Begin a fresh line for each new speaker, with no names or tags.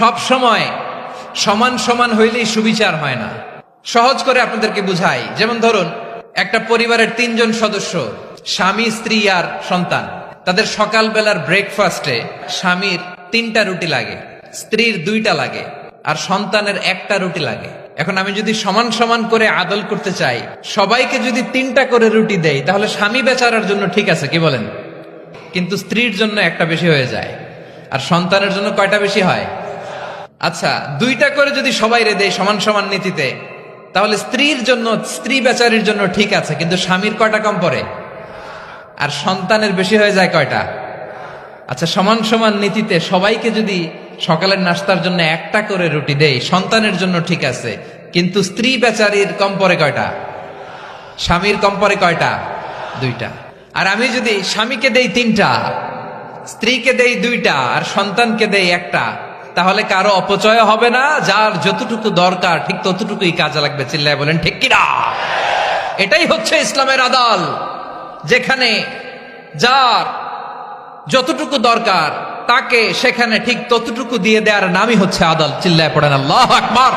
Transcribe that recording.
সব সময় সমান সমান হইলেই সুবিচার হয় না। সহজ করে আপনাদেরকে বুঝাই, যেমন ধরুন একটা পরিবারের 3 জন সদস্য, স্বামী, স্ত্রী আর সন্তান। তাদের সকালবেলার ব্রেকফাস্টে স্বামীর 3টা রুটি লাগে, স্ত্রীর 2টা লাগে, আর সন্তানের 1টা রুটি লাগে। এখন আমি যদি সমান সমান করে আদল করতে চাই, সবাইকে যদি 3টা করে রুটি দেই, তাহলে স্বামী বেচারার জন্য ঠিক আছে, কি বলেন? কিন্তু স্ত্রীর জন্য 1টা বেশি হয়ে যায়, আর সন্তানের জন্য কয়টা বেশি হয়? আচ্ছা, 2টা করে যদি সবাই রে দেয় সমান সমান নীতিতে, তাহলে স্ত্রীর জন্য, স্ত্রী বেচারির জন্য ঠিক আছে, কিন্তু স্বামীর কয়টা কম পড়ে? আর সন্তানের বেশি হয়ে যায় কয়টা? আচ্ছা, সমান সমান নীতিতে সবাইকে যদি সকালের নাস্তার জন্য 1টা করে রুটি দেই, সন্তানের জন্য ঠিক আছে, কিন্তু স্ত্রী বেচারির কম পড়ে কয়টা? স্বামীর কম পড়ে কয়টা? 2টা। আর আমি যদি স্বামীকে দেই 3টা, স্ত্রীকে দেই 2টা, আর সন্তানকে দেই 1টা, তাহলে কারো অপচয় হবে না, যার যতটুকু দরকার ঠিক ততটুকুই কাজে লাগবে। চিল্লায় বলেন ঠিক কিনা? এটাই হচ্ছে ইসলামের আদল, যেখানে যার যতটুকু দরকার তাকে সেখানে ঠিক ততটুকু দিয়ে দেওয়ার নামই হচ্ছে আদল। চিল্লায় পড়েন আল্লাহু আকবার।